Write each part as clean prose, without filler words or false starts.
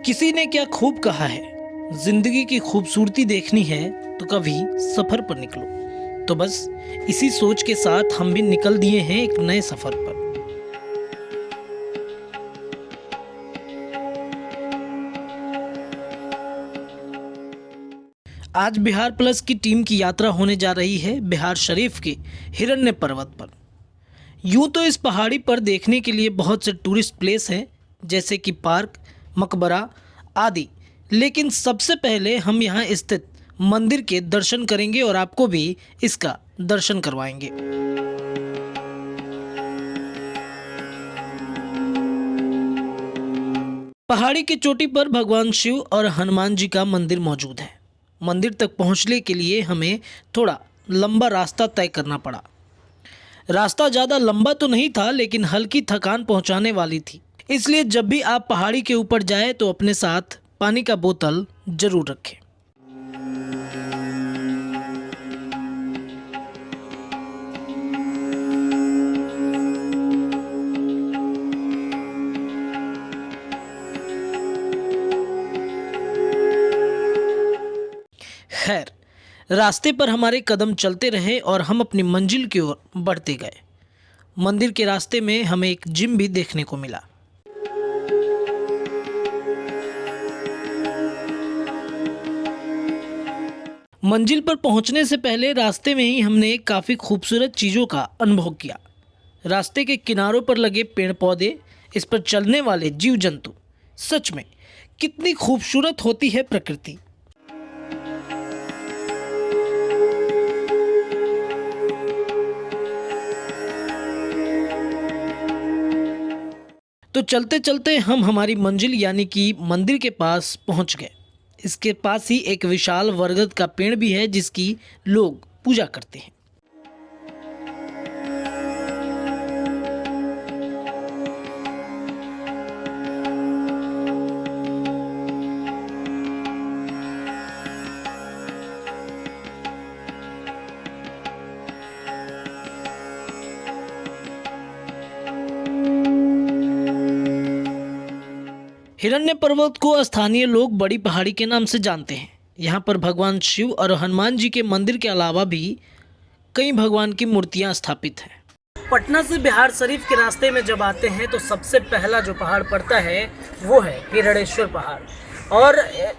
किसी ने क्या खूब कहा है, जिंदगी की खूबसूरती देखनी है तो कभी सफर पर निकलो। तो बस इसी सोच के साथ हम भी निकल दिए हैं एक नए सफर पर। आज बिहार प्लस की टीम की यात्रा होने जा रही है बिहार शरीफ के हिरण्य पर्वत पर। यूं तो इस पहाड़ी पर देखने के लिए बहुत से टूरिस्ट प्लेस हैं, जैसे कि पार्क, मकबरा आदि, लेकिन सबसे पहले हम यहाँ स्थित मंदिर के दर्शन करेंगे और आपको भी इसका दर्शन करवाएंगे। पहाड़ी की चोटी पर भगवान शिव और हनुमान जी का मंदिर मौजूद है। मंदिर तक पहुँचने के लिए हमें थोड़ा लंबा रास्ता तय करना पड़ा। रास्ता ज़्यादा लंबा तो नहीं था, लेकिन हल्की थकान पहुंचाने वाली थी। इसलिए जब भी आप पहाड़ी के ऊपर जाएं तो अपने साथ पानी का बोतल जरूर रखें। खैर, रास्ते पर हमारे कदम चलते रहे और हम अपनी मंजिल की ओर बढ़ते गए। मंदिर के रास्ते में हमें एक जिम भी देखने को मिला। मंजिल पर पहुंचने से पहले रास्ते में ही हमने काफ़ी खूबसूरत चीज़ों का अनुभव किया। रास्ते के किनारों पर लगे पेड़ पौधे, इस पर चलने वाले जीव जंतु, सच में कितनी खूबसूरत होती है प्रकृति। तो चलते चलते हम हमारी मंजिल यानी कि मंदिर के पास पहुंच गए। इसके पास ही एक विशाल बरगद का पेड़ भी है, जिसकी लोग पूजा करते हैं। हिरण्य पर्वत को स्थानीय लोग बड़ी पहाड़ी के नाम से जानते हैं। यहाँ पर भगवान शिव और हनुमान जी के मंदिर के अलावा भी कई भगवान की मूर्तियाँ स्थापित हैं। पटना से बिहार शरीफ के रास्ते में जब आते हैं तो सबसे पहला जो पहाड़ पड़ता है वो है हिरणेश्वर पहाड़। और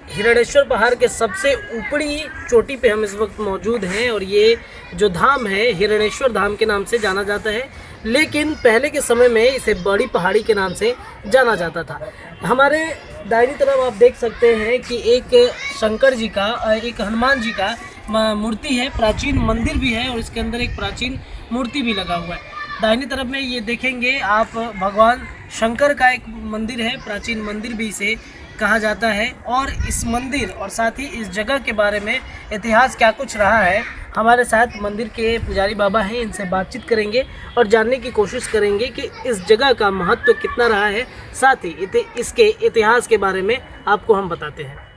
हिरणेश्वर पहाड़ के सबसे ऊपरी चोटी पे हम इस वक्त मौजूद हैं और ये जो धाम है हिरणेश्वर धाम के नाम से जाना जाता है, लेकिन पहले के समय में इसे बड़ी पहाड़ी के नाम से जाना जाता था। हमारे दाहिनी तरफ आप देख सकते हैं कि एक शंकर जी का, एक हनुमान जी का मूर्ति है, प्राचीन मंदिर भी है और इसके अंदर एक प्राचीन मूर्ति भी लगा हुआ है। दाहिनी तरफ में ये देखेंगे आप, भगवान शंकर का एक मंदिर है, प्राचीन मंदिर भी इसे कहा जाता है। और इस मंदिर और साथ ही इस जगह के बारे में इतिहास क्या कुछ रहा है, हमारे साथ मंदिर के पुजारी बाबा हैं, इनसे बातचीत करेंगे और जानने की कोशिश करेंगे कि इस जगह का महत्व कितना रहा है। साथ ही इसके इतिहास के बारे में आपको हम बताते हैं।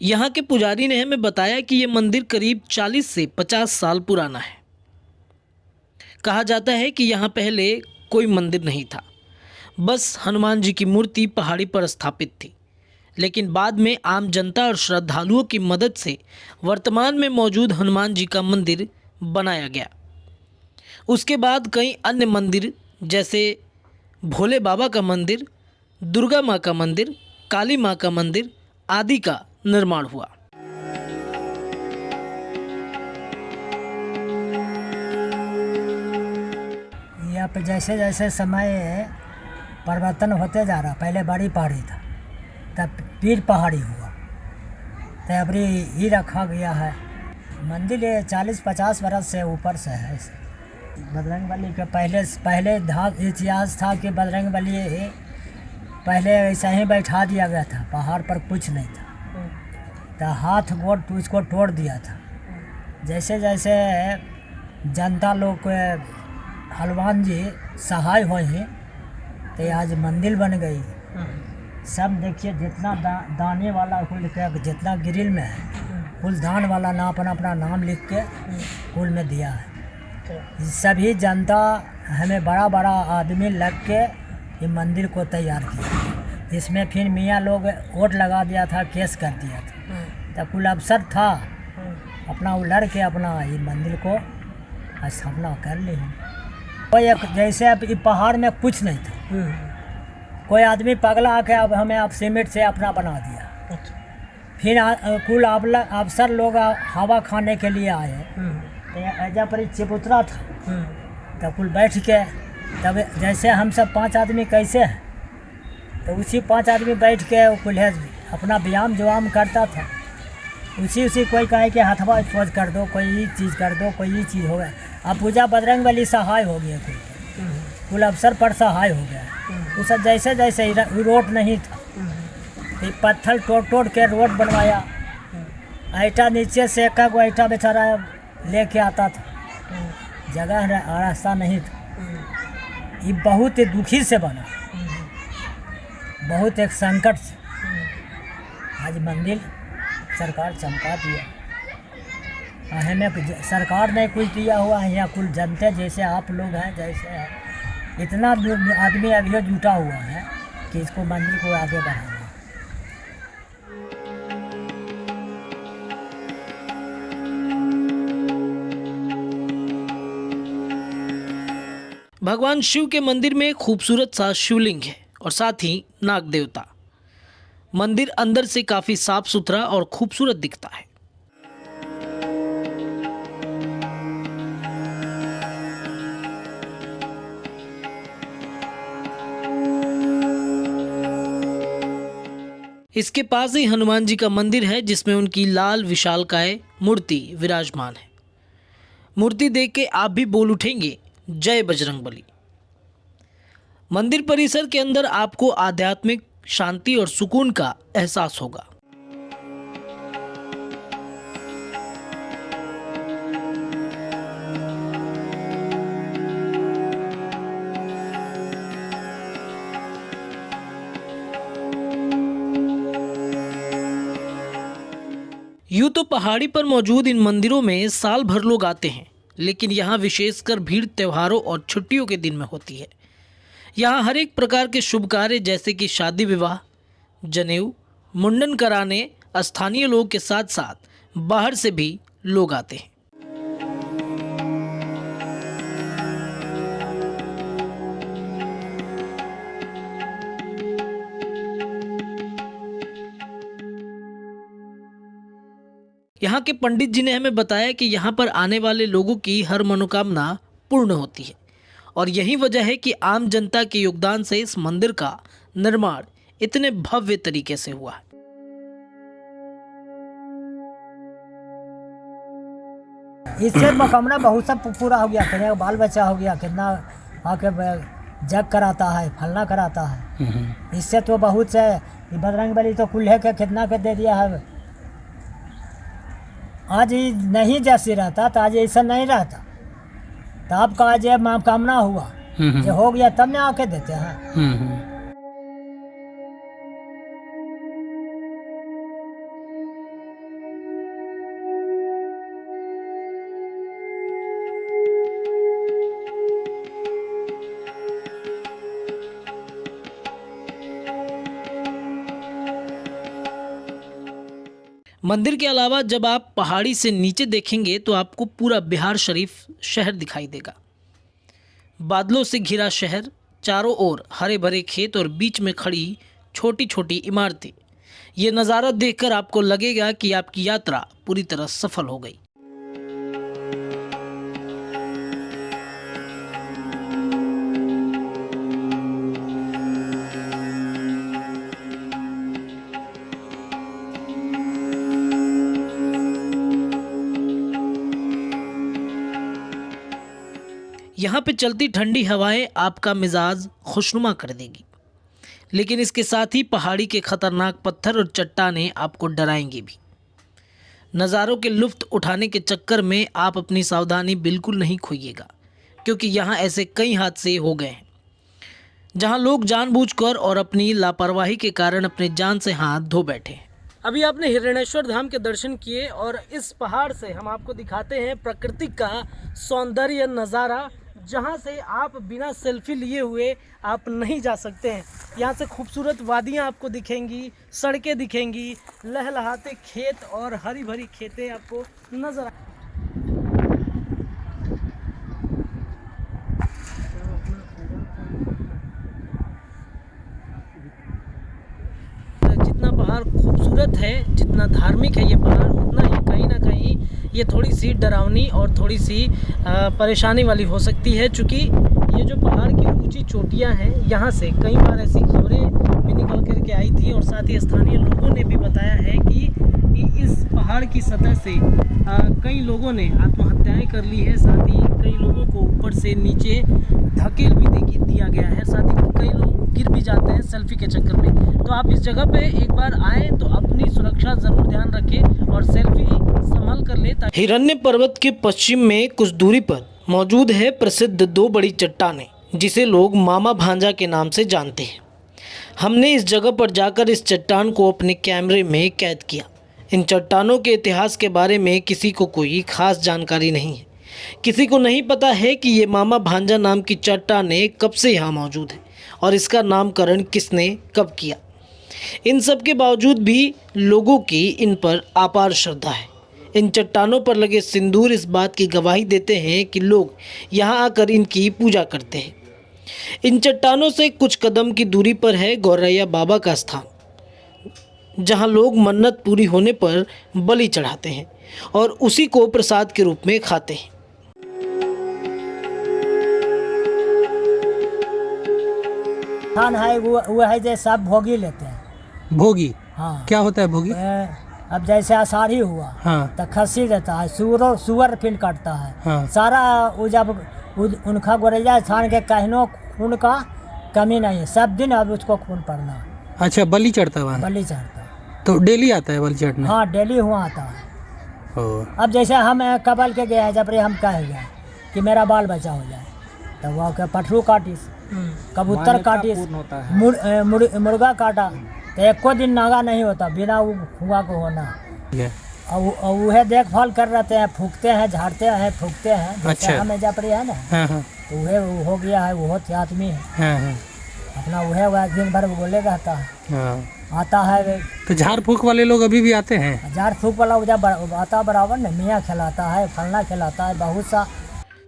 यहाँ के पुजारी ने हमें बताया कि ये मंदिर करीब 40 से 50 साल पुराना है। कहा जाता है कि यहाँ पहले कोई मंदिर नहीं था, बस हनुमान जी की मूर्ति पहाड़ी पर स्थापित थी। लेकिन बाद में आम जनता और श्रद्धालुओं की मदद से वर्तमान में मौजूद हनुमान जी का मंदिर बनाया गया। उसके बाद कई अन्य मंदिर जैसे भोले बाबा का मंदिर, दुर्गा माँ का मंदिर, काली माँ का मंदिर आदि का निर्माण हुआ। यहाँ पे जैसे जैसे समय परिवर्तन होते जा रहा, पहले बड़ी पहाड़ी था, तब पीर पहाड़ी हुआ, तो अब ही रखा गया है। मंदिर 40-50 बरस से ऊपर से है। बजरंगबली के पहले इतिहास था कि बजरंगबली पहले ऐसा ही बैठा दिया गया था, पहाड़ पर कुछ नहीं था, तो हाथ गोड़ तो उसको तोड़ दिया था। जैसे जैसे जनता लोग हनुमान जी सहाय हुए हैं तो आज मंदिर बन गई। सब देखिए जितना दाने वाला कुल के जितना ग्रिल में है, कुल दान वाला ना अपना अपना नाम लिख के कुल में दिया है। सभी जनता हमें बड़ा बड़ा आदमी लग के ये मंदिर को तैयार किया। इसमें फिर मियाँ लोग वोट लगा दिया था, केस कर दिया था। तब कुल अफसर था अपना वो लड़ के अपना ये मंदिर को स्थापना कर ली। कोई एक जैसे अब ये पहाड़ में कुछ नहीं था, कोई आदमी पगला आके अब हमें आप सीमेंट से अपना बना दिया। फिर कुल अफसर लोग हवा खाने के लिए आए, तो ऐजा पर चबूतरा था, तब कुल बैठ के तब जैसे हम सब 5 आदमी कैसे हैं, तो उसी 5 आदमी बैठ के कुल अपना व्यायाम जुआम करता था। उसी कोई कहे कि हथवा फोज कर दो, कोई ये चीज़ कर दो, कोई ये चीज़ हो गया। अब पूजा बजरंग बली सहाय हो गया, कुल अफसर पर सहाय हो गया। वो सब जैसे जैसे रोड नहीं था, तो पत्थर तोड़ के रोड बनवाया। ईटा नीचे से एक ईटा बेचारा लेके आता था, जगह रास्ता नहीं था। ये बहुत ही दुखी से बना, बहुत एक संकट से आज मंदिर सरकार चमका दिया। हमें सरकार ने कुछ दिया हुआ है, यहाँ कुल जनते जैसे आप लोग हैं जैसे हैं, इतना आदमी अभी जुटा हुआ है कि इसको मंदिर को आगे बढ़ाना। भगवान शिव के मंदिर में खूबसूरत सा शिवलिंग है और साथ ही नाग देवता। मंदिर अंदर से काफी साफ सुथरा और खूबसूरत दिखता है। इसके पास ही हनुमान जी का मंदिर है, जिसमें उनकी लाल विशालकाय मूर्ति विराजमान है। मूर्ति देख के आप भी बोल उठेंगे, जय बजरंगबली। मंदिर परिसर के अंदर आपको आध्यात्मिक शांति और सुकून का एहसास होगा। यूं तो पहाड़ी पर मौजूद इन मंदिरों में साल भर लोग आते हैं, लेकिन यहाँ विशेषकर भीड़ त्योहारों और छुट्टियों के दिन में होती है। यहाँ हर एक प्रकार के शुभ कार्य जैसे कि शादी विवाह, जनेऊ, मुंडन कराने स्थानीय लोग के साथ साथ बाहर से भी लोग आते हैं। यहाँ के पंडित जी ने हमें बताया कि यहाँ पर आने वाले लोगों की हर मनोकामना पूर्ण होती है और यही वजह है कि आम जनता के योगदान से इस मंदिर का निर्माण इतने भव्य तरीके से हुआ है। इससे मनोकामना बहुत सब पूरा हो गया, कितना बाल बच्चा हो गया, कितना आके जग कराता है, फलना कराता है। इससे तो बहुत से बजरंगबली तो कुल्हे के कितना के दे दिया है। आज ही नहीं जैसे रहता तो आज ऐसा नहीं रहता, तो आपका आज ये मनोकामना हुआ, जो हो गया तब ना आके देते हैं। मंदिर के अलावा जब आप पहाड़ी से नीचे देखेंगे तो आपको पूरा बिहार शरीफ शहर दिखाई देगा। बादलों से घिरा शहर, चारों ओर हरे भरे खेत और बीच में खड़ी छोटी छोटी इमारतें। ये नज़ारा देखकर आपको लगेगा कि आपकी यात्रा पूरी तरह सफल हो गई। यहाँ पे चलती ठंडी हवाएं आपका मिजाज खुशनुमा कर देगी, लेकिन इसके साथ ही पहाड़ी के खतरनाक पत्थर और चट्टानें आपको डराएंगी भी। नज़ारों के लुत्फ उठाने के चक्कर में आप अपनी सावधानी बिल्कुल नहीं खोइएगा, क्योंकि यहाँ ऐसे कई हादसे हो गए हैं जहाँ लोग जानबूझकर और अपनी लापरवाही के कारण अपने जान से हाथ धो बैठे हैं। अभी आपने हिरण्येश्वर धाम के दर्शन किए और इस पहाड़ से हम आपको दिखाते हैं प्रकृति का सौंदर्य नज़ारा, जहां से आप बिना सेल्फी लिए हुए आप नहीं जा सकते हैं। यहां से खूबसूरत वादियां आपको दिखेंगी, सड़कें दिखेंगी, लहलहाते खेत और हरी भरी खेतें आपको नजर आ। जितना पहाड़ खूबसूरत है, जितना धार्मिक है ये पहाड़, उतना ही कहीं ना कहीं ये थोड़ी सी डरावनी और थोड़ी सी परेशानी वाली हो सकती है, क्योंकि ये जो पहाड़ की ऊंची चोटियां हैं, यहाँ से कई बार ऐसी खबरें भी निकल कर के आई थी और साथ ही स्थानीय लोगों ने भी बताया है कि इस पहाड़ की सतह से कई लोगों ने आत्महत्याएं कर ली है, साथ ही कई लोगों को ऊपर से नीचे धकेल भी दिया गया है, साथ ही कई लोग गिर भी जाते हैं सेल्फी के चक्कर में। तो आप इस जगह पे एक बार आए तो अपनी सुरक्षा जरूर ध्यान रखें और सेल्फी संभाल कर ले। हिरण्य पर्वत के पश्चिम में कुछ दूरी पर मौजूद है प्रसिद्ध दो बड़ी चट्टानें, जिसे लोग मामा भांजा के नाम से जानते हैं। हमने इस जगह पर जाकर इस चट्टान को अपने कैमरे में कैद किया। इन चट्टानों के इतिहास के बारे में किसी को कोई खास जानकारी नहीं है। किसी को नहीं पता है कि ये मामा भांजा नाम की चट्टानें कब से यहाँ मौजूद है और इसका नामकरण किसने कब किया। इन सब के बावजूद भी लोगों की इन पर अपार श्रद्धा है। इन चट्टानों पर लगे सिंदूर इस बात की गवाही देते हैं कि लोग यहाँ आकर इनकी पूजा करते हैं। इन चट्टानों से कुछ कदम की दूरी पर है गौरैया बाबा का स्थान, जहाँ लोग मन्नत पूरी होने पर बलि चढ़ाते हैं और उसी को प्रसाद के रूप में खाते हैं। स्थान है वो है जो सब भोगी लेते हैं। भोगी? हाँ। क्या होता है भोगी? अब जैसे आषाढ़ी हुआ, हाँ। तो खस्सी देता है, सुअर फिर काटता है, हाँ। सारा वो जब उनका गोरैया छान के कहनो खून का कमी नहीं है, सब दिन अब उसको खून पड़ना है। अच्छा, बलि चढ़ता है वहाँ? बलि चढ़ता है। तो डेली आता है बलि चढ़ने? हाँ, डेली हुआ आता है। अब जैसे हम कबल के गए हैं, जब हम कह गए कि मेरा बाल बचा हो जाए, तो वो के पठरू काटिस, कबूतर काटिस, मुर्गा काटा, तो एक को दिन नागा नहीं होता बिना हुआ को होना। और वह देखभाल कर रहते हैं, फूकते हैं, झाड़ते हैं, फूकते हैं। अच्छा। हमें जब रही है ना, हाँ हाँ। तो वह हो गया है, वो आदमी है। हाँ हाँ। अपना वह दिन भर बोले रहता है। हाँ। आता है। तो झाड़ फूक वाले लोग अभी भी आते हैं? झाड़ फूक वाला जब आता बराबर न, मियाँ खिलाता है, फलना खिलाता है, बहुत सा।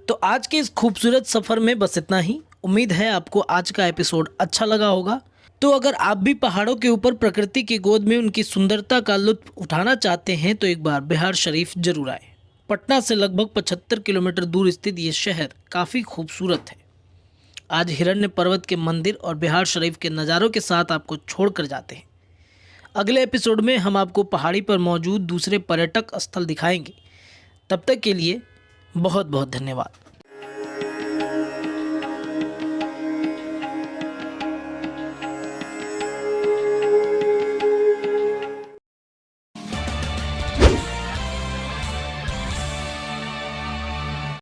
तो आज के इस खूबसूरत सफ़र में बस इतना ही। उम्मीद है आपको आज का एपिसोड अच्छा लगा होगा। तो अगर आप भी पहाड़ों के ऊपर प्रकृति की गोद में उनकी सुंदरता का लुत्फ उठाना चाहते हैं तो एक बार बिहार शरीफ जरूर आए। पटना से लगभग 75 किलोमीटर दूर स्थित ये शहर काफ़ी खूबसूरत है। आज हिरण्य पर्वत के मंदिर और बिहार शरीफ के नज़ारों के साथ आपको छोड़कर जाते हैं। अगले एपिसोड में हम आपको पहाड़ी पर मौजूद दूसरे पर्यटक स्थल दिखाएंगे। तब तक के लिए बहुत बहुत धन्यवाद।